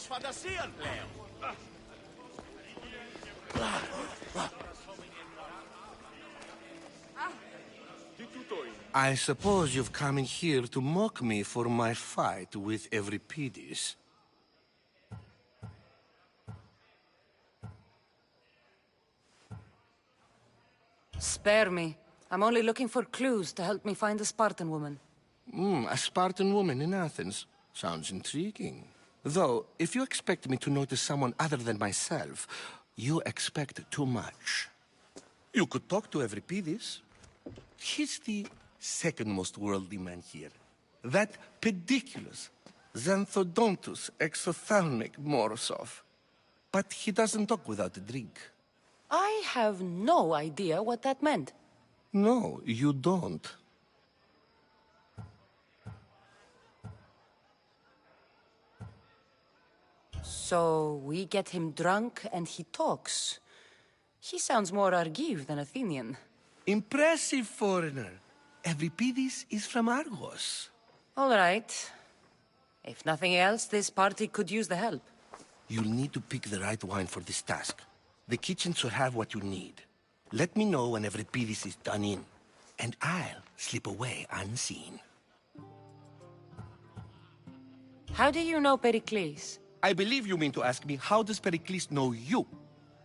φαντασίαν πλέον. I suppose you've come in here to mock me for my fight with Euripides. Spare me. I'm only looking for clues to help me find a Spartan woman. A Spartan woman in Athens. Sounds intriguing. Though, if you expect me to notice someone other than myself, you expect too much. You could talk to Euripides. He's the second most worldly man here. That pediculous, xanthodontus exophthalmic Morosov. But he doesn't talk without a drink. I have no idea what that meant. No, you don't. So we get him drunk and he talks. He sounds more Argive than Athenian. Impressive, foreigner. Euripides is from Argos. All right. If nothing else, this party could use the help. You'll need to pick the right wine for this task. The kitchen should have what you need. Let me know when Euripides is done in, and I'll slip away unseen. How do you know Pericles? I believe you mean to ask me, how does Pericles know you?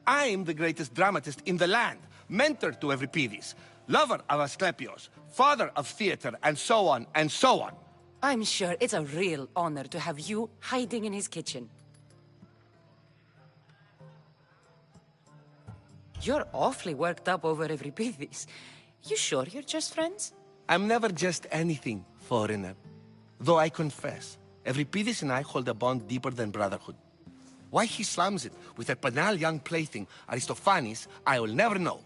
I'm the greatest dramatist in the land, mentor to Euripides, lover of Asclepios, father of theater, and so on, and so on. I'm sure it's a real honor to have you hiding in his kitchen. You're awfully worked up over Euripides. You sure you're just friends? I'm never just anything, foreigner. Though I confess, Euripides and I hold a bond deeper than brotherhood. Why he slams it with a banal young plaything, Aristophanes, I will never know.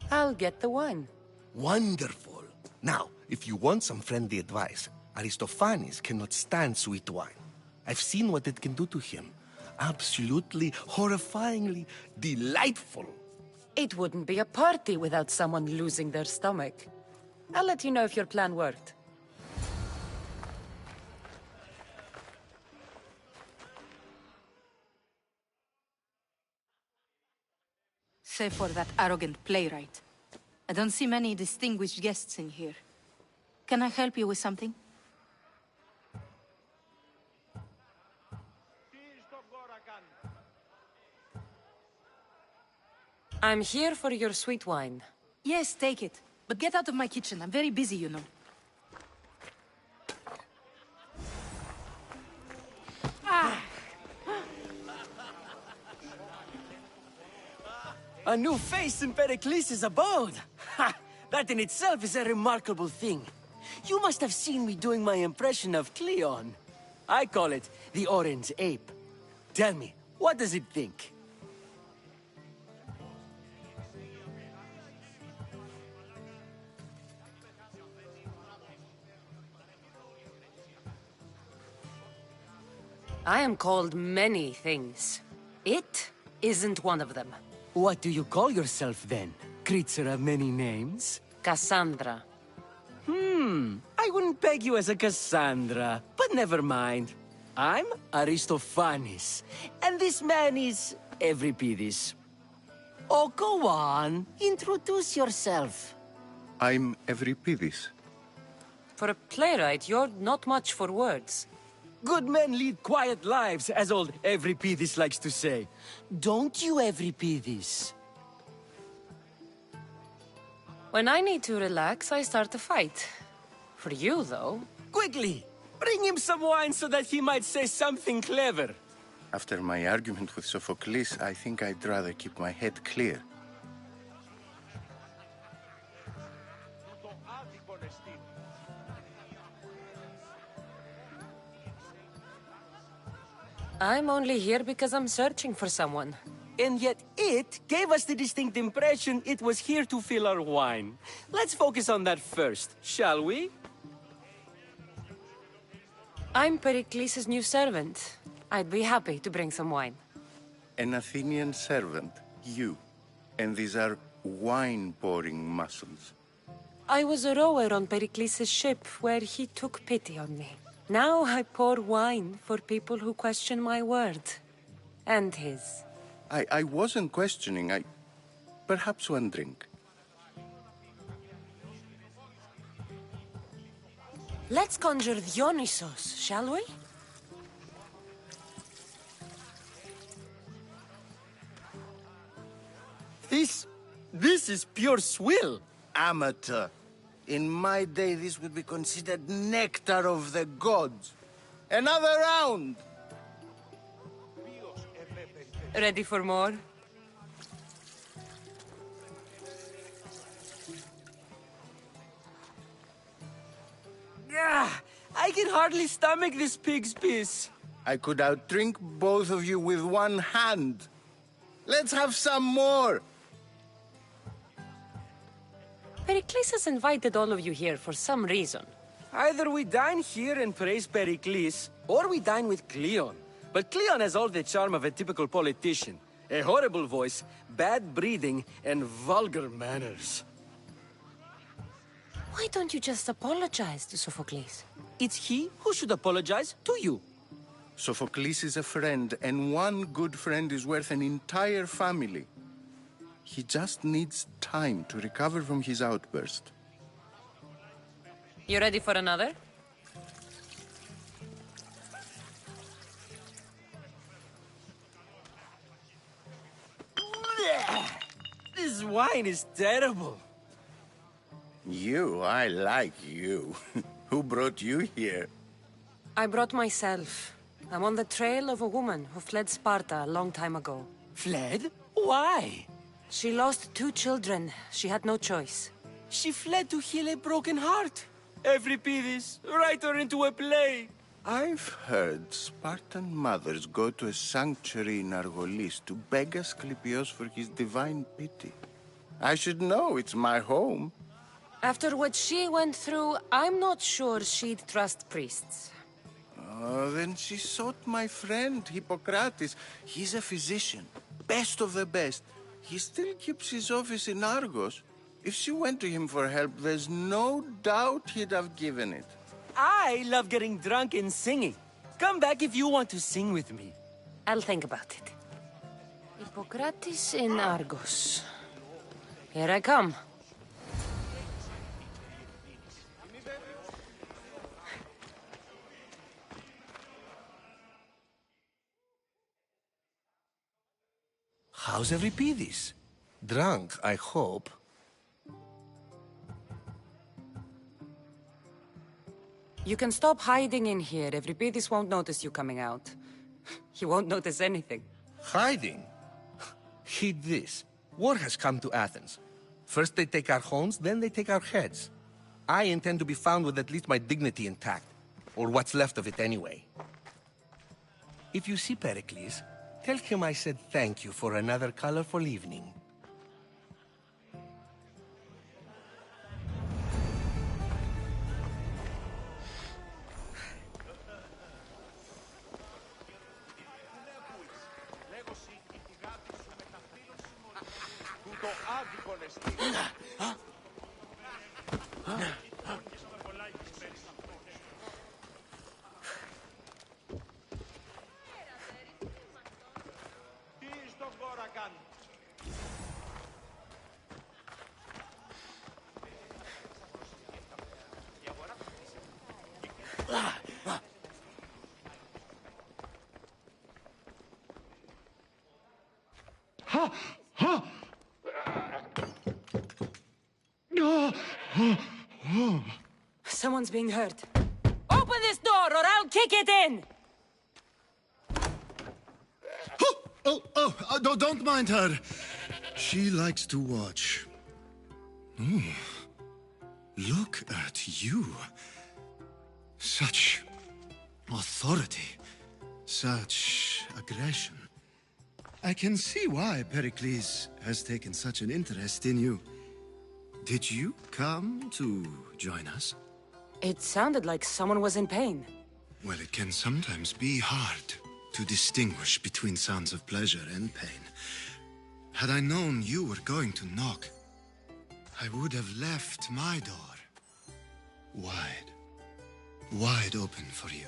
I'll get the wine. Wonderful. Now, if you want some friendly advice, Aristophanes cannot stand sweet wine. I've seen what it can do to him. Absolutely, horrifyingly delightful. It wouldn't be a party without someone losing their stomach. I'll let you know if your plan worked. Save for that arrogant playwright. I don't see many distinguished guests in here. Can I help you with something? I'm here for your sweet wine. Yes, take it. But get out of my kitchen. I'm very busy, you know. A new face in Pericles' abode! Ha! That in itself is a remarkable thing. You must have seen me doing my impression of Cleon. I call it the Orange Ape. Tell me, what does it think? I am called many things. It isn't one of them. What do you call yourself then? Creature of many names? Cassandra. I wouldn't peg you as a Cassandra, but never mind. I'm Aristophanes, and this man is Euripides. Oh, go on. Introduce yourself. I'm Euripides. For a playwright, you're not much for words. Good men lead quiet lives, as old Euripides likes to say. Don't you, Euripides? When I need to relax, I start a fight. For you, though... Quickly! Bring him some wine so that he might say something clever. After my argument with Sophocles, I think I'd rather keep my head clear. I'm only here because I'm searching for someone. And yet it gave us the distinct impression it was here to fill our wine. Let's focus on that first, shall we? I'm Pericles' new servant. I'd be happy to bring some wine. An Athenian servant, you. And these are wine-pouring muscles. I was a rower on Pericles' ship where he took pity on me. Now I pour wine for people who question my word. And his. I wasn't questioning. Perhaps one drink. Let's conjure Dionysos, shall we? This is pure swill. Amateur. In my day, this would be considered nectar of the gods. Another round! Ready for more? I can hardly stomach this pig's piss. I could outdrink both of you with one hand. Let's have some more! Pericles has invited all of you here for some reason. Either we dine here and praise Pericles, or we dine with Cleon. But Cleon has all the charm of a typical politician. A horrible voice, bad breeding, and vulgar manners. Why don't you just apologize to Sophocles? It's he who should apologize to you. Sophocles is a friend, and one good friend is worth an entire family. He just needs time to recover from his outburst. You ready for another? This wine is terrible. I like you. Who brought you here? I brought myself. I'm on the trail of a woman who fled Sparta a long time ago. Fled? Why? She lost 2 children. She had no choice. She fled to heal a broken heart. Euripides, write her into a play. I've heard Spartan mothers go to a sanctuary in Argolis to beg Asclepios for his divine pity. I should know, it's my home. After what she went through, I'm not sure she'd trust priests. Oh, then she sought my friend, Hippocrates. He's a physician, best of the best. He still keeps his office in Argos. If she went to him for help, there's no doubt he'd have given it. I love getting drunk and singing. Come back if you want to sing with me. I'll think about it. Hippocrates in Argos. Here I come. How's Euripides? Drunk, I hope. You can stop hiding in here. Euripides won't notice you coming out. He won't notice anything. Hiding? Heed this. War has come to Athens. First they take our homes, then they take our heads. I intend to be found with at least my dignity intact. Or what's left of it anyway. If you see Pericles, tell him I said thank you for another colorful evening. Someone's being hurt. Open this door or I'll kick it in! Don't mind her. She likes to watch. Oh, look at you. Such authority, such aggression. I can see why Pericles has taken such an interest in you. Did you come to join us? It sounded like someone was in pain. Well, it can sometimes be hard to distinguish between sounds of pleasure and pain. Had I known you were going to knock, I would have left my door wide. wide open for you.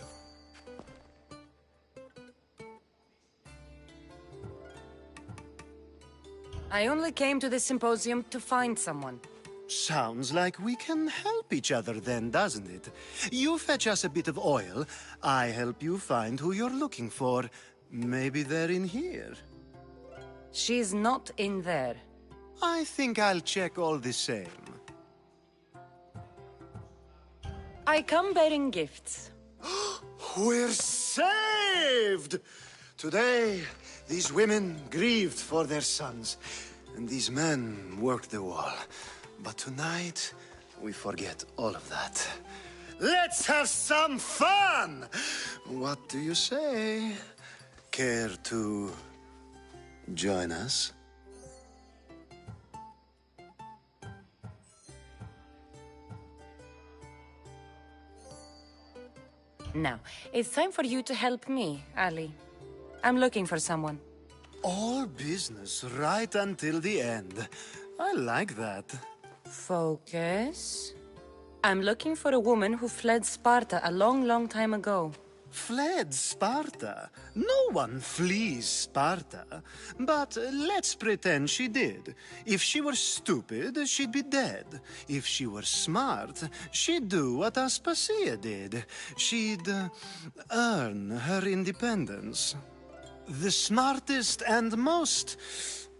I only came to this symposium to find someone. Sounds like we can help each other then, doesn't it? You fetch us a bit of oil, I help you find who you're looking for. Maybe they're in here. She's not in there. I think I'll check all the same. I come bearing gifts. We're saved! Today, these women grieved for their sons, and these men worked the wall. But tonight, we forget all of that. Let's have some fun! What do you say? Care to join us? Now, it's time for you to help me, Ali. I'm looking for someone. All business right until the end. I like that. Focus. I'm looking for a woman who fled Sparta a long, long time ago. Fled Sparta? No one flees Sparta. But let's pretend she did. If she were stupid, she'd be dead. If she were smart, she'd do what Aspasia did. She'd earn her independence. The smartest and most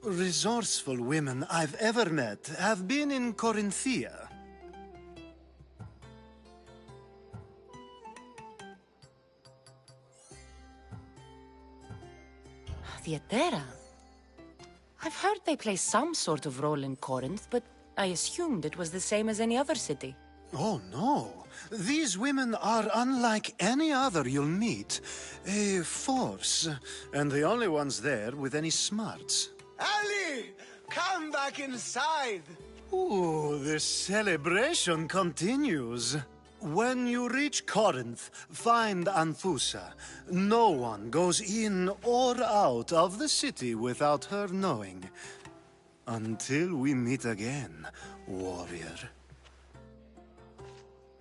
resourceful women I've ever met have been in Corinthia. Theatera? I've heard they play some sort of role in Corinth, but I assumed it was the same as any other city. Oh, no. These women are unlike any other you'll meet. A force, and the only ones there with any smarts. Ali! Come back inside! Ooh, the celebration continues. When you reach Corinth, find Anfusa. No one goes in or out of the city without her knowing. Until we meet again, warrior.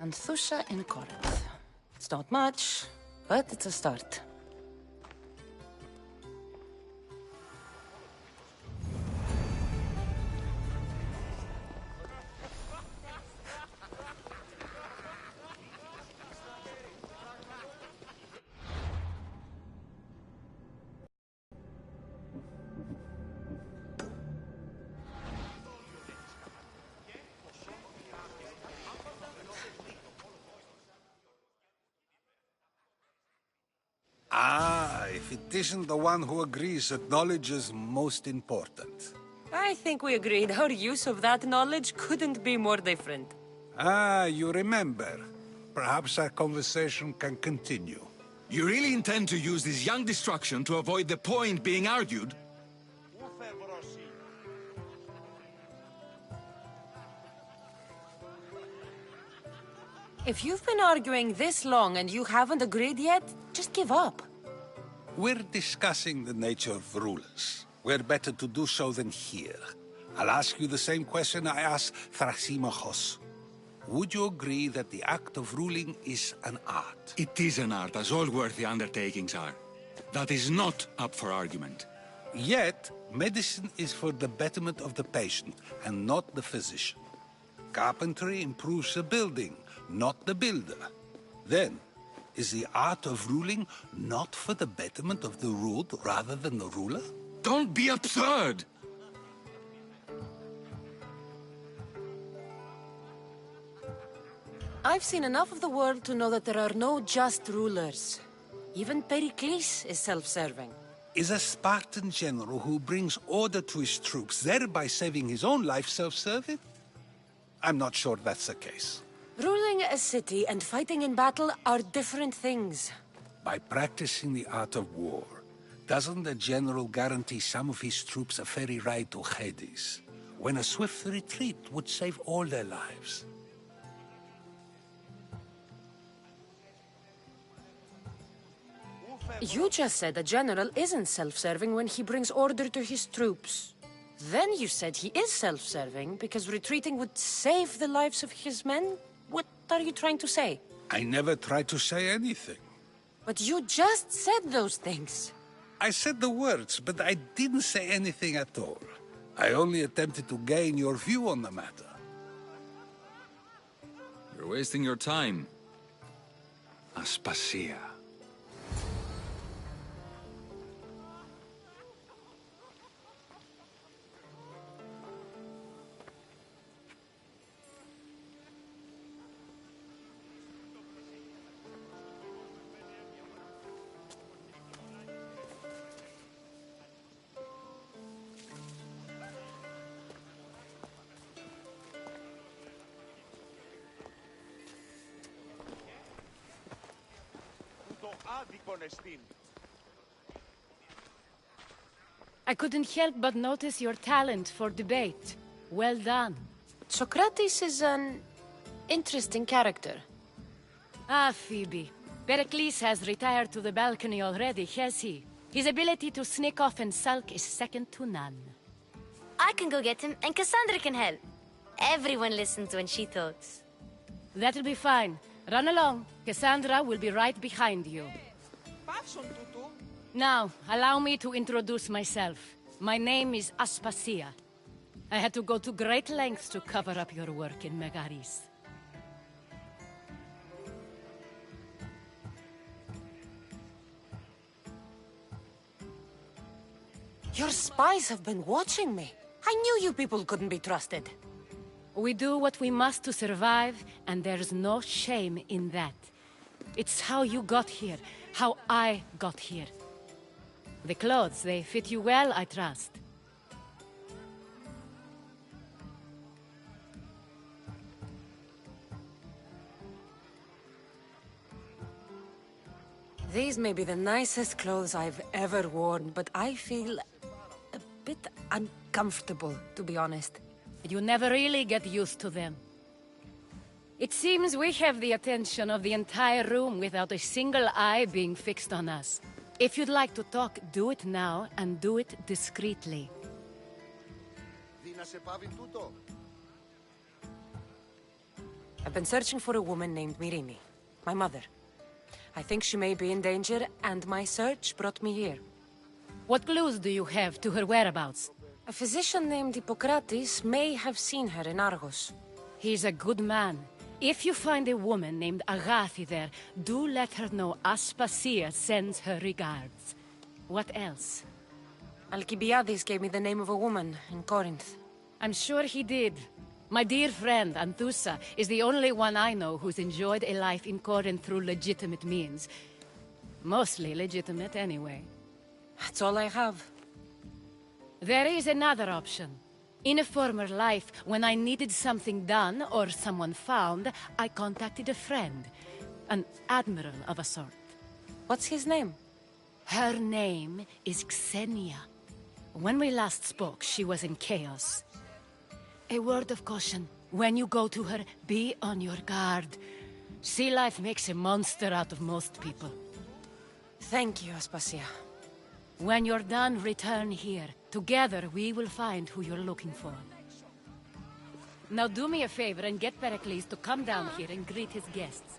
Anthusha in Corinth. It's not much, but it's a start. Ah, if it isn't the one who agrees that knowledge is most important. I think we agreed our use of that knowledge couldn't be more different. Ah, you remember. Perhaps our conversation can continue. You really intend to use this young destruction to avoid the point being argued? If you've been arguing this long and you haven't agreed yet, just give up. We're discussing the nature of rulers. Where better to do so than here? I'll ask you the same question I asked Thrasymachos. Would you agree that the act of ruling is an art? It is an art, as all worthy undertakings are. That is not up for argument. Yet, medicine is for the betterment of the patient, and not the physician. Carpentry improves the building, not the builder. Then, is the art of ruling not for the betterment of the ruled rather than the ruler? Don't be absurd! I've seen enough of the world to know that there are no just rulers. Even Pericles is self-serving. Is a Spartan general who brings order to his troops, thereby saving his own life, self-serving? I'm not sure that's the case. Ruling a city and fighting in battle are different things. By practicing the art of war, doesn't the general guarantee some of his troops a ferry ride to Hades, when a swift retreat would save all their lives? You just said a general isn't self-serving when he brings order to his troops. Then you said he is self-serving because retreating would save the lives of his men? What are you trying to say? I never tried to say anything. But you just said those things. I said the words, but I didn't say anything at all. I only attempted to gain your view on the matter. You're wasting your time. Aspasia. I couldn't help but notice your talent for debate. Well done. Socrates is an interesting character. Ah, Phoebe. Pericles has retired to the balcony already, has he? His ability to sneak off and sulk is second to none. I can go get him, and Cassandra can help. Everyone listens when she talks. That'll be fine. Run along. Cassandra will be right behind you. Now, allow me to introduce myself. My name is Aspasia. I had to go to great lengths to cover up your work in Megaris. Your spies have been watching me. I knew you people couldn't be trusted. We do what we must to survive, and there's no shame in that. It's how you got here, how I got here. The clothes, they fit you well, I trust. These may be the nicest clothes I've ever worn, but I feel a bit uncomfortable, to be honest. You never really get used to them. It seems we have the attention of the entire room without a single eye being fixed on us. If you'd like to talk, do it now, and do it discreetly. I've been searching for a woman named Myrrine, my mother. I think she may be in danger, and my search brought me here. What clues do you have to her whereabouts? A physician named Hippocrates may have seen her in Argos. He's a good man. If you find a woman named Agathi there, do let her know Aspasia sends her regards. What else? Alcibiades gave me the name of a woman in Corinth. I'm sure he did. My dear friend, Anthusa, is the only one I know who's enjoyed a life in Corinth through legitimate means. Mostly legitimate, anyway. That's all I have. There is another option. In a former life, when I needed something done or someone found, I contacted a friend. An admiral of a sort. What's his name? Her name is Xenia. When we last spoke, she was in chaos. A word of caution. When you go to her, be on your guard. Sea life makes a monster out of most people. Thank you, Aspasia. When you're done, return here. Together, we will find who you're looking for. Now do me a favor and get Pericles to come down here and greet his guests.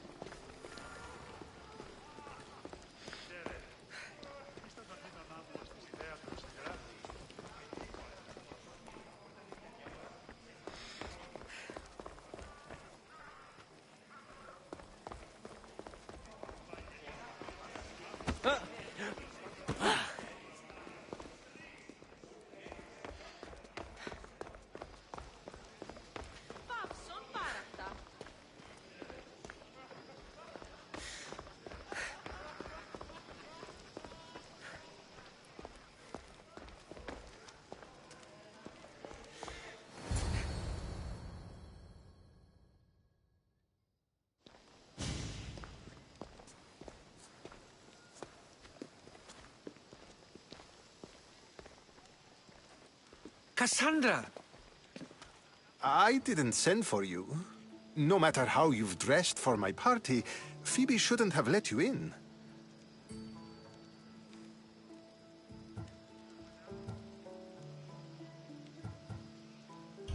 Cassandra! I didn't send for you. No matter how you've dressed for my party, Phoebe shouldn't have let you in.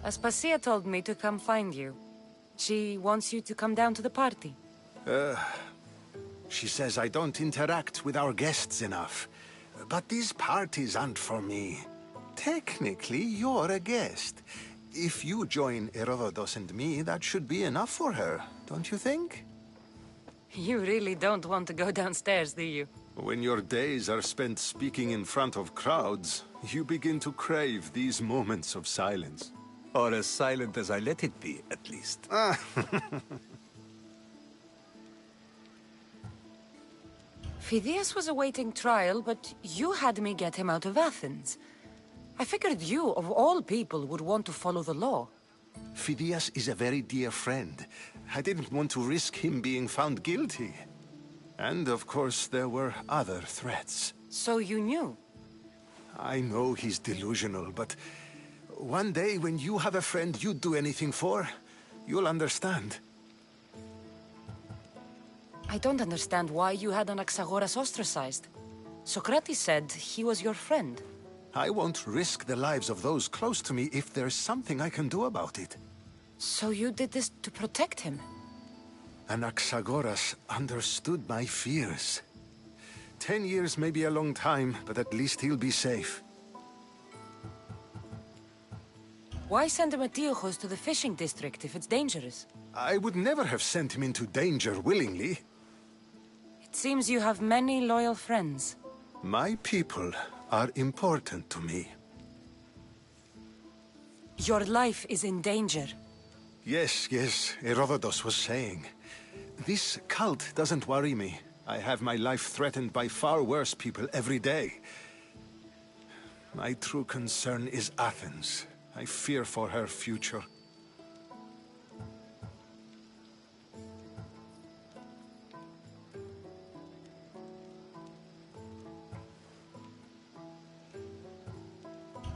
Aspasia told me to come find you. She wants you to come down to the party. She says I don't interact with our guests enough. But these parties aren't for me. Technically, you're a guest. If you join Herodotus and me, that should be enough for her, don't you think? You really don't want to go downstairs, do you? When your days are spent speaking in front of crowds, you begin to crave these moments of silence. Or as silent as I let it be, at least. Phidias was awaiting trial, but you had me get him out of Athens. I figured you, of all people, would want to follow the law. Phidias is a very dear friend. I didn't want to risk him being found guilty. And, of course, there were other threats. So you knew? I know he's delusional, but one day when you have a friend you'd do anything for, you'll understand. I don't understand why you had Anaxagoras ostracized. Socrates said he was your friend. I won't risk the lives of those close to me if there's something I can do about it. So you did this to protect him? Anaxagoras understood my fears. 10 years may be a long time, but at least he'll be safe. Why send Emetiochos to the fishing district if it's dangerous? I would never have sent him into danger willingly. It seems you have many loyal friends. My people are important to me. Your life is in danger. Yes, Herodotus was saying. This cult doesn't worry me. I have my life threatened by far worse people every day. My true concern is Athens. I fear for her future.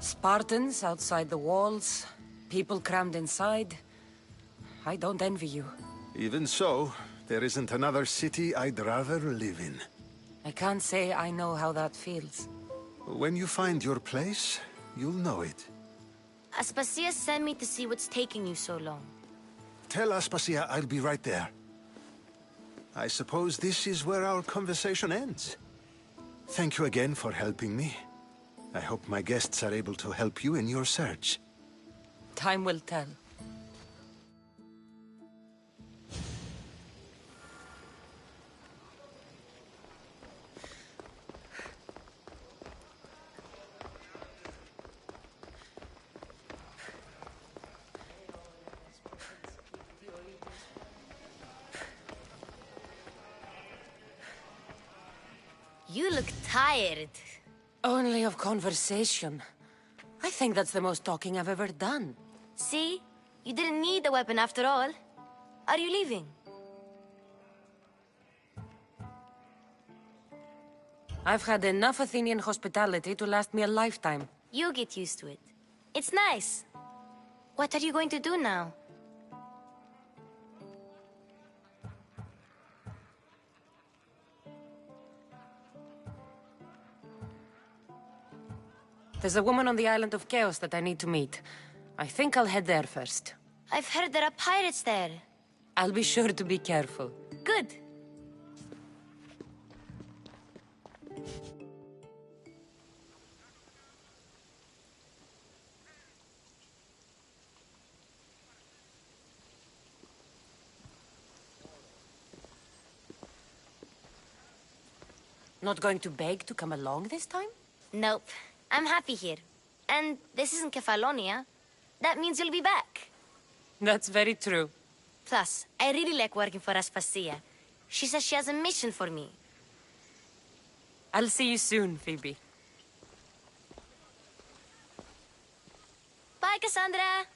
Spartans outside the walls, people crammed inside. I don't envy you. Even so, there isn't another city I'd rather live in. I can't say I know how that feels. When you find your place, you'll know it. Aspasia sent me to see what's taking you so long. Tell Aspasia I'll be right there. I suppose this is where our conversation ends. Thank you again for helping me. I hope my guests are able to help you in your search. Time will tell. You look tired. Only of conversation. I think that's the most talking I've ever done. See? You didn't need the weapon after all. Are you leaving? I've had enough Athenian hospitality to last me a lifetime. You get used to it. It's nice. What are you going to do now? There's a woman on the island of Chaos that I need to meet. I think I'll head there first. I've heard there are pirates there. I'll be sure to be careful. Good. Not going to beg to come along this time? Nope. I'm happy here. And this isn't Kefalonia. That means you'll be back. That's very true. Plus, I really like working for Aspasia. She says she has a mission for me. I'll see you soon, Phoebe. Bye, Cassandra!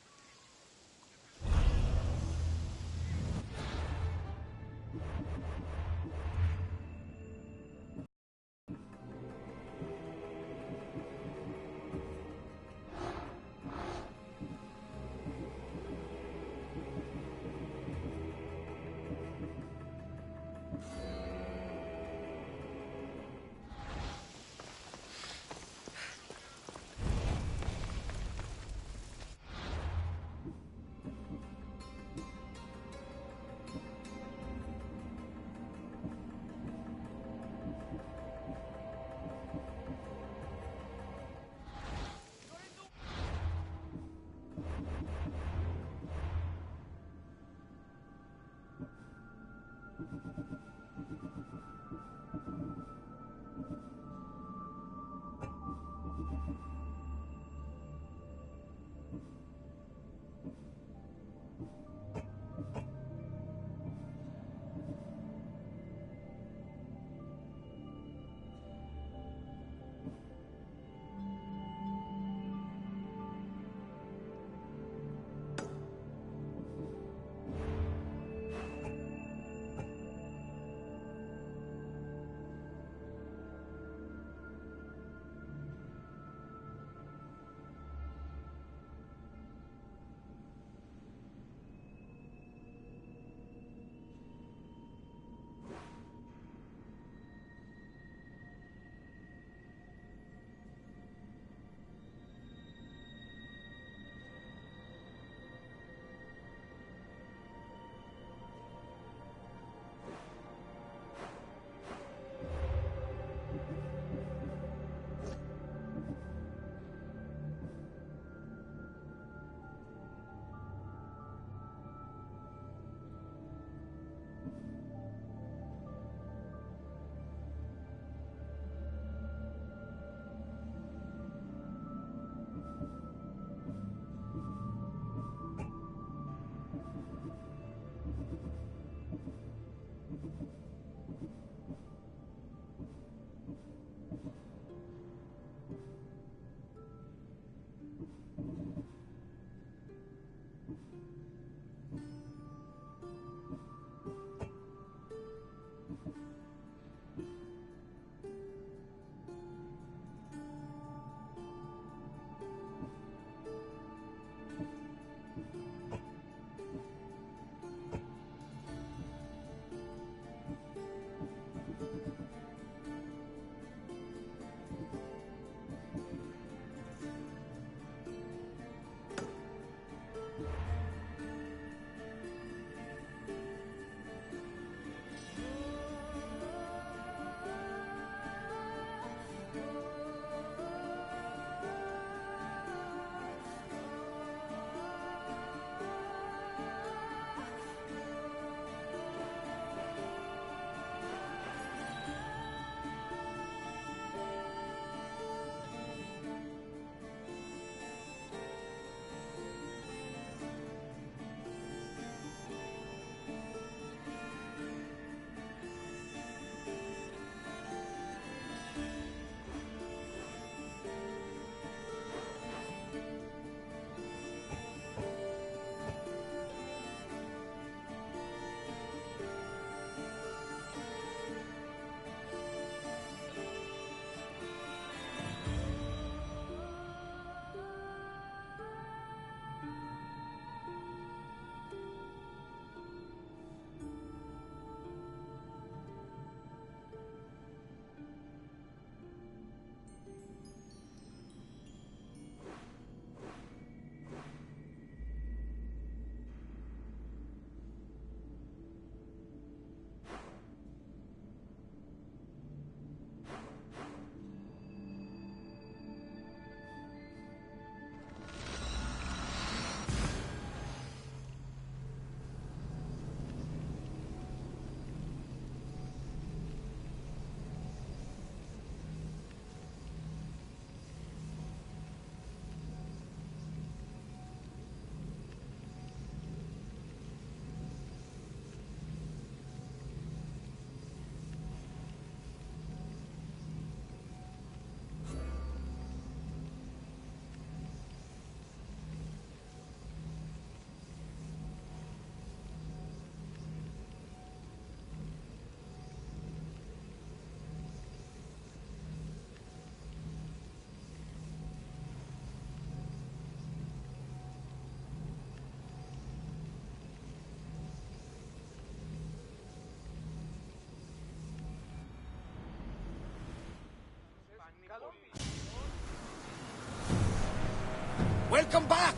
Welcome back!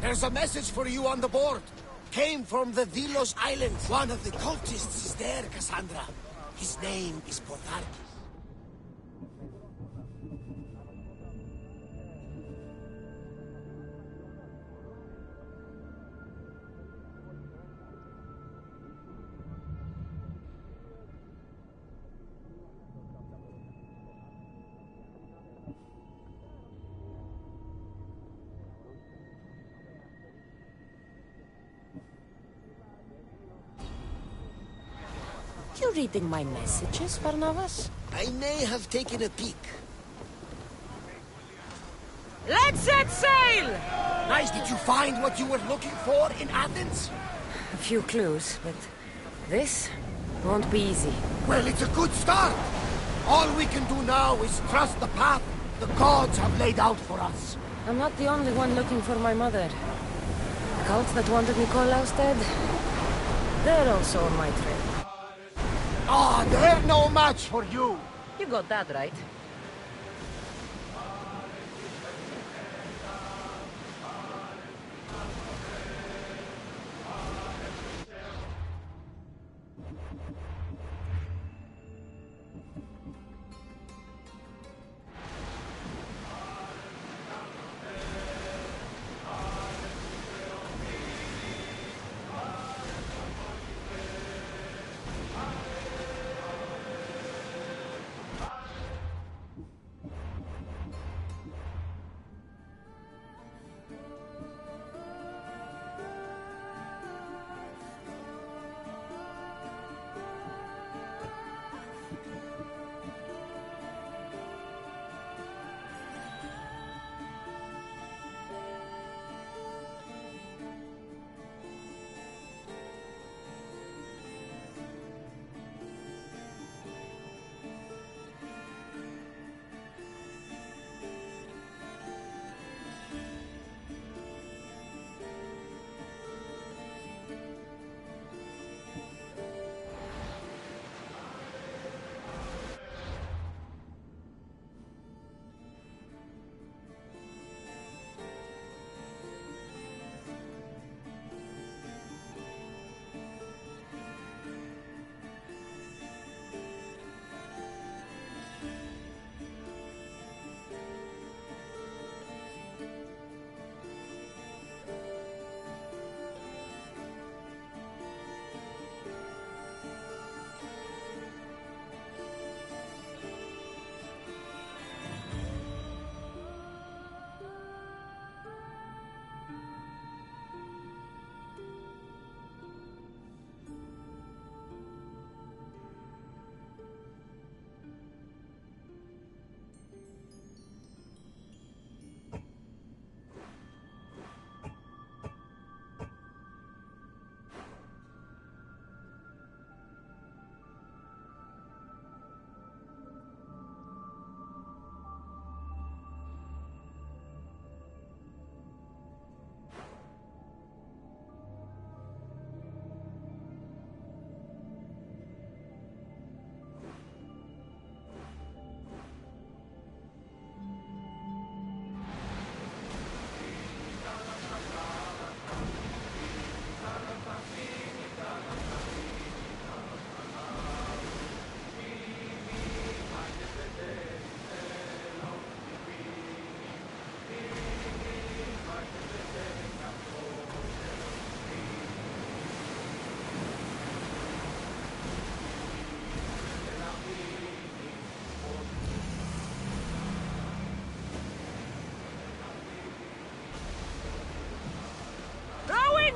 There's a message for you on the board. Came from the Delos Islands. One of the cultists is there, Cassandra. His name is Potharkis. You reading my messages, Barnabas? I may have taken a peek. Let's set sail! Nice, did you find what you were looking for in Athens? A few clues, but this won't be easy. Well, it's a good start. All we can do now is trust the path the gods have laid out for us. I'm not the only one looking for my mother. The cult that wanted Nikolaus dead, they're also on my trail. Ah, they're no match for you. You got that right.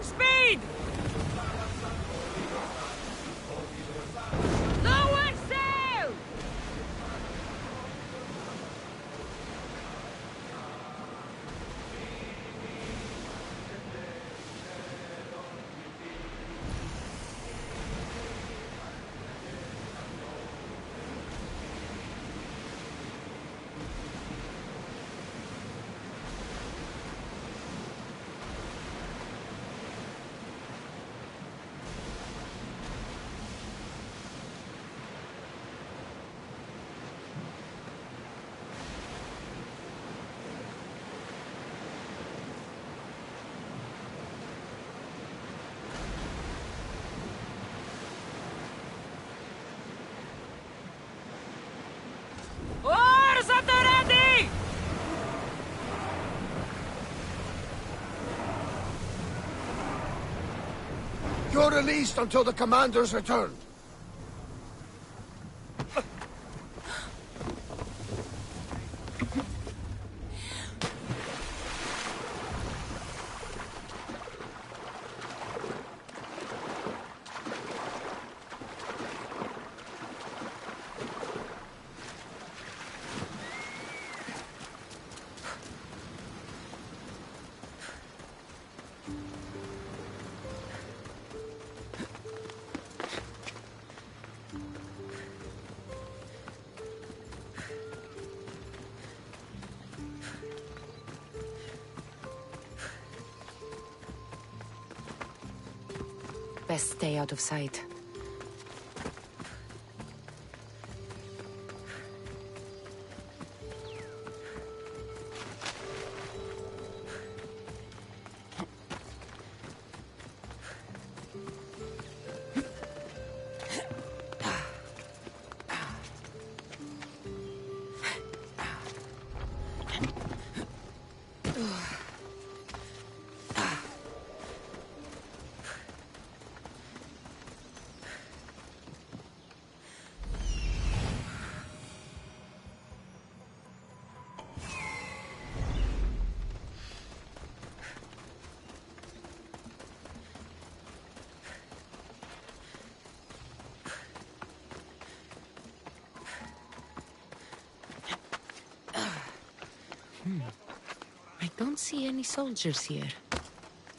Speed! Lower sail! You're released until the commander's return. Best stay out of sight. I don't see any soldiers here.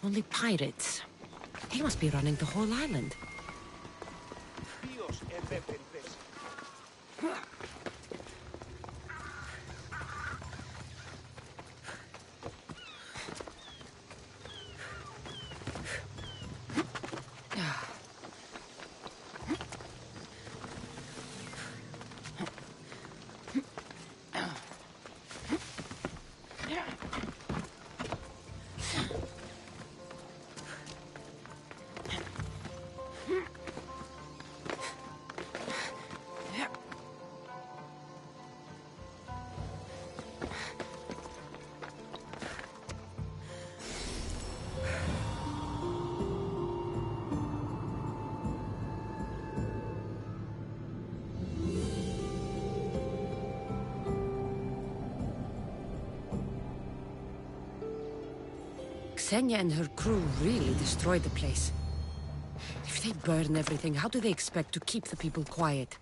Only pirates. They must be running the whole island. Ksenia and her crew really destroyed the place. If they burn everything, how do they expect to keep the people quiet?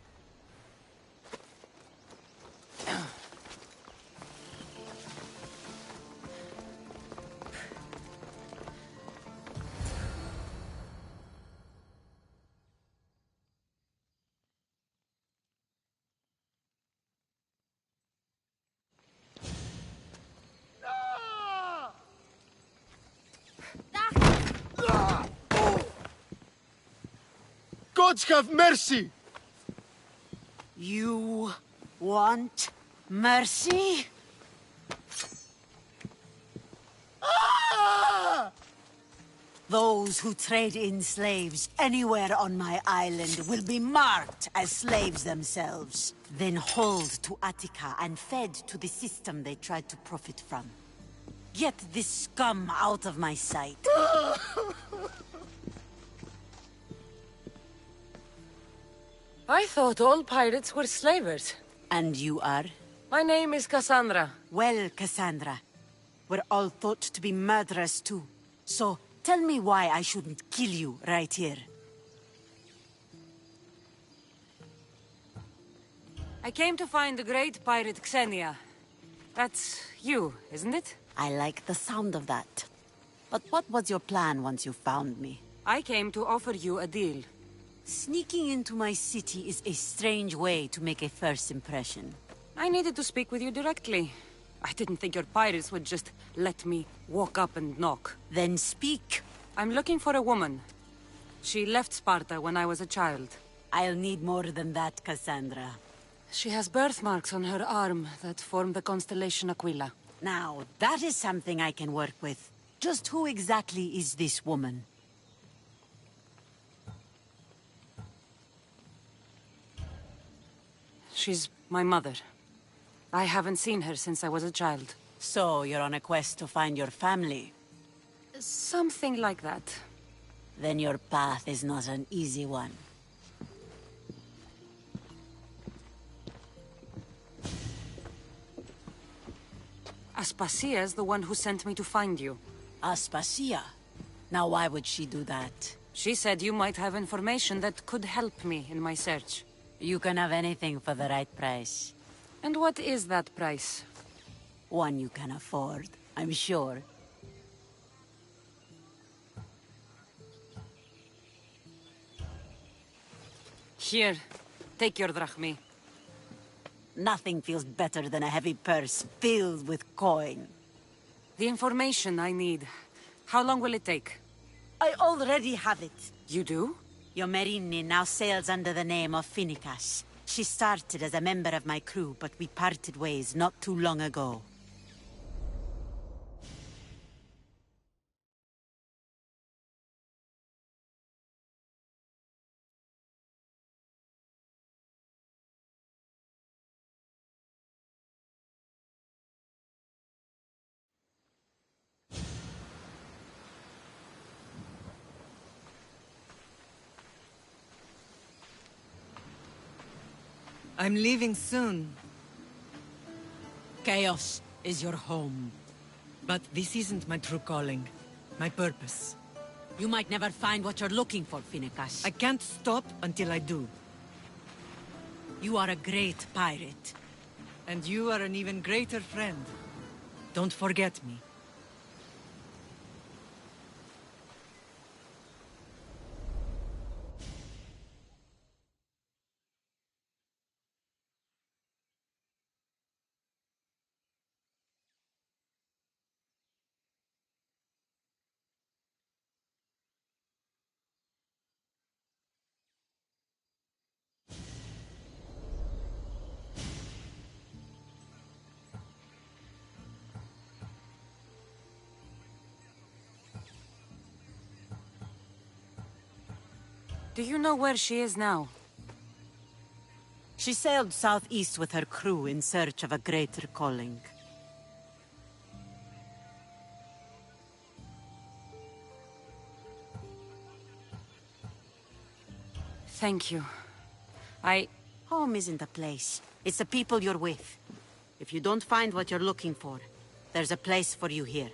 Gods have mercy! You want mercy? Those who trade in slaves anywhere on my island will be marked as slaves themselves, then hauled to Attica and fed to the system they tried to profit from. Get this scum out of my sight. I thought all pirates were slavers. And you are? My name is Cassandra. Well, Cassandra, we're all thought to be murderers too. So, tell me why I shouldn't kill you right here. I came to find the great pirate Ksenia. That's you, isn't it? I like the sound of that. But what was your plan once you found me? I came to offer you a deal. Sneaking into my city is a strange way to make a first impression. I needed to speak with you directly. I didn't think your pirates would just let me walk up and knock. Then speak. I'm looking for a woman. She left Sparta when I was a child. I'll need more than that, Cassandra. She has birthmarks on her arm that form the constellation Aquila. Now, that is something I can work with. Just who exactly is this woman? She's my mother. I haven't seen her since I was a child. So, you're on a quest to find your family? Something like that. Then your path is not an easy one. Aspasia's the one who sent me to find you. Aspasia? Now why would she do that? She said you might have information that could help me in my search. You can have anything for the right price. And what is that price? One you can afford, I'm sure. Here, take your drachmi. Nothing feels better than a heavy purse filled with coin. The information I need. How long will it take? I already have it. You do? Your Merini now sails under the name of Finikas. She started as a member of my crew, but we parted ways not too long ago. I'm leaving soon. Chaos is your home. But this isn't my true calling. My purpose. You might never find what you're looking for, Finikas. I can't stop until I do. You are a great pirate. And you are an even greater friend. Don't forget me. Do you know where she is now? She sailed southeast with her crew in search of a greater calling. Thank you. Home isn't a place. It's the people you're with. If you don't find what you're looking for, there's a place for you here.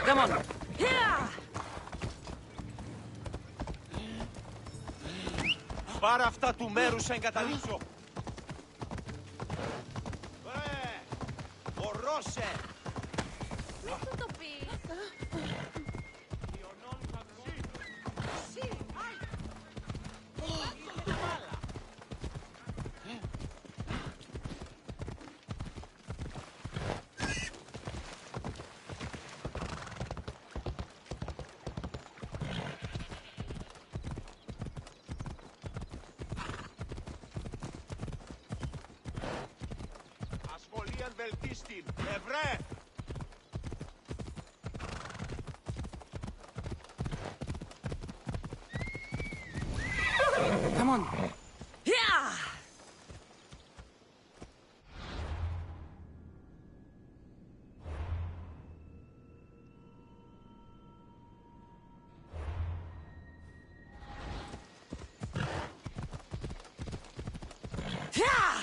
Come on. Yeah! Πάρε αυτά του μέρους σε εγκαταλείψω. Ορώσε! Μην του το πεις. Ασχολίαν βελτίστην. Ευρέ! Come on. Yeah! Yeah!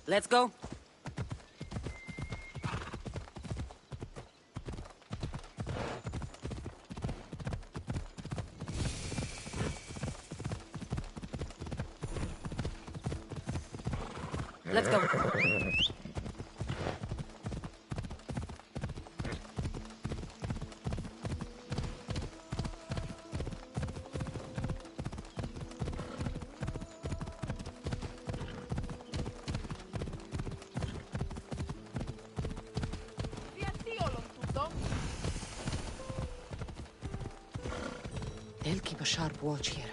Let's go. Let's go. They'll keep a sharp watch here.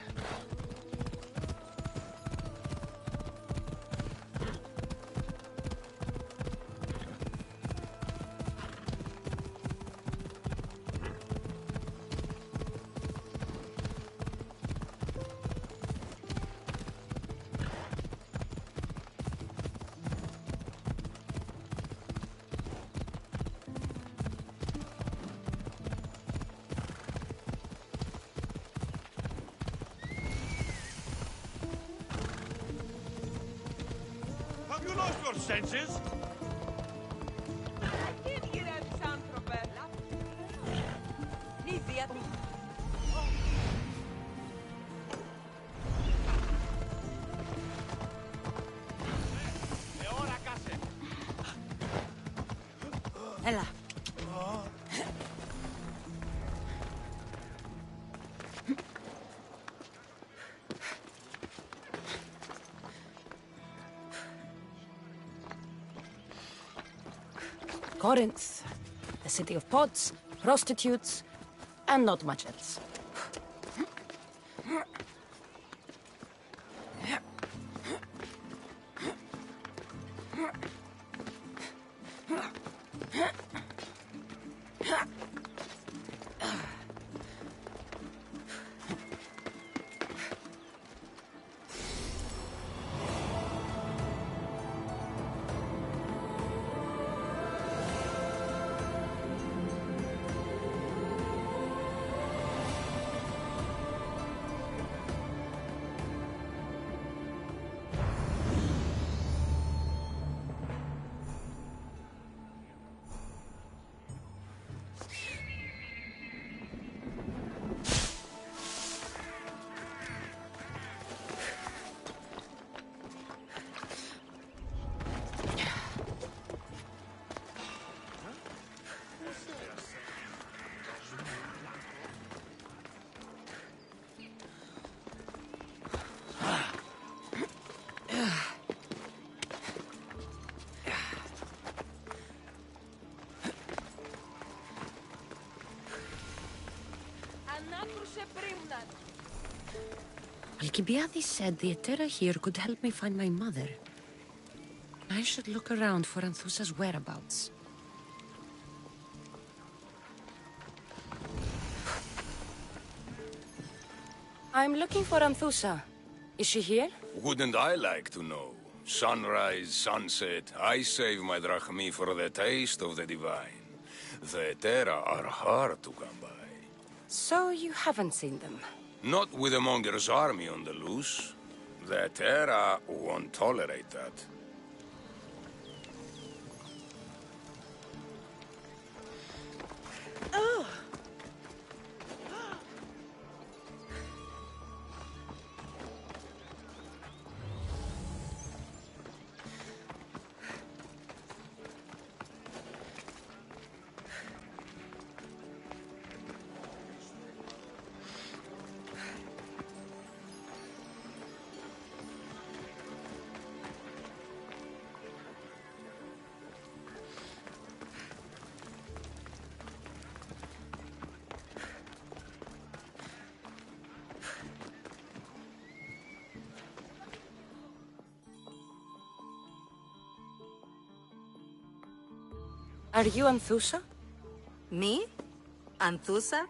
Have you lost your senses? Έλα. Corinth, the city of pots, prostitutes, and not much else. Alcibiades said the Etera here could help me find my mother. I should look around for Anthusa's whereabouts. I'm looking for Anthusa. Is she here? Wouldn't I like to know? Sunrise, sunset, I save my drachmi for the taste of the divine. The Etera are hard to come by. So you haven't seen them? Not with the Monger's army on the loose. The Etera won't tolerate that. Oh! Are you Anthusa? Me? Anthusa?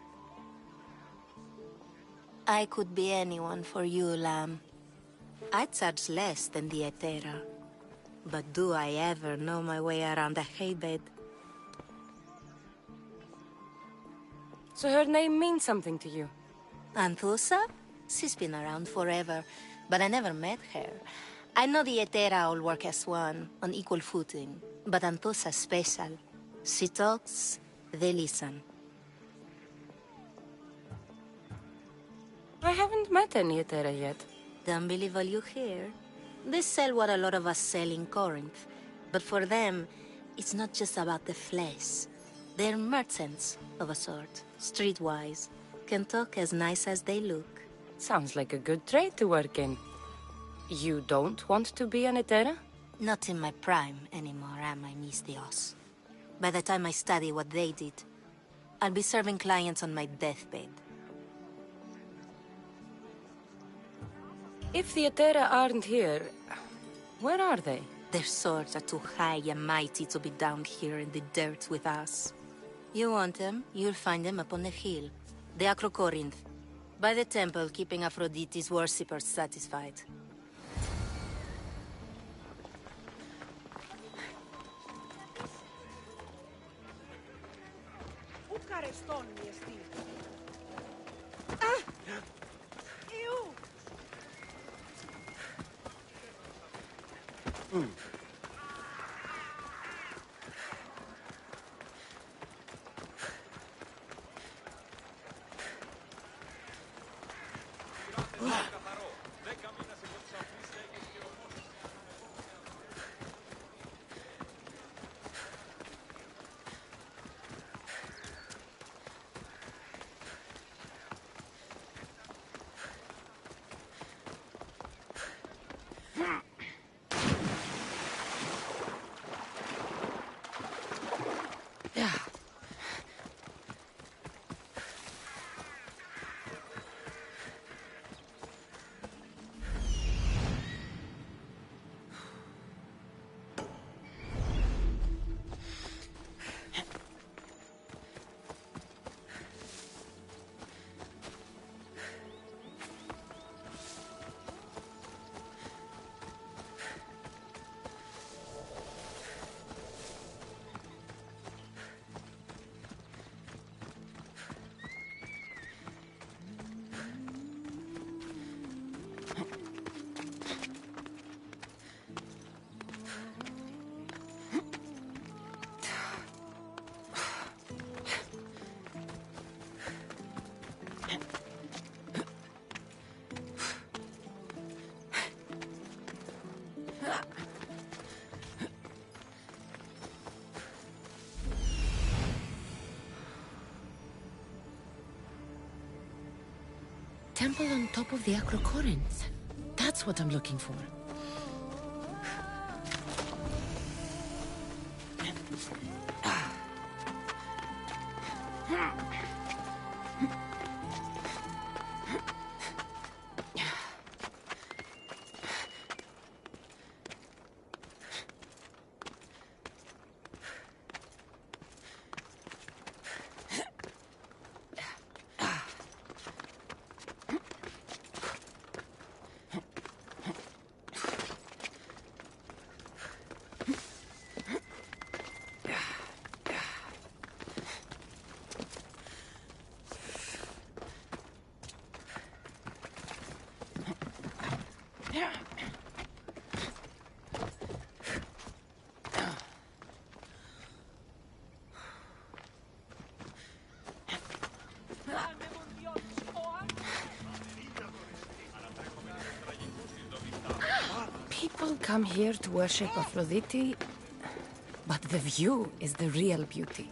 I could be anyone for you, Lamb. I charge less than the Etera. But do I ever know my way around a haybed? So her name means something to you? Anthusa? She's been around forever, but I never met her. I know the Etera all work as one, on equal footing. But Anthusa's special. She talks, they listen. I haven't met any Etera yet. Don't believe all you hear. They sell what a lot of us sell in Corinth. But for them, it's not just about the flesh. They're merchants, of a sort. Streetwise. Can talk as nice as they look. Sounds like a good trade to work in. You don't want to be an Etera? Not in my prime anymore, am I, Miss Dios? By the time I study what they did, I'll be serving clients on my deathbed. If the Etera aren't here, where are they? Their swords are too high and mighty to be down here in the dirt with us. You want them, you'll find them up on the hill. The Acrocorinth. By the temple, keeping Aphrodite's worshippers satisfied. Temple on top of the Acrocorinth. That's what I'm looking for. People come here to worship Aphrodite, but the view is the real beauty.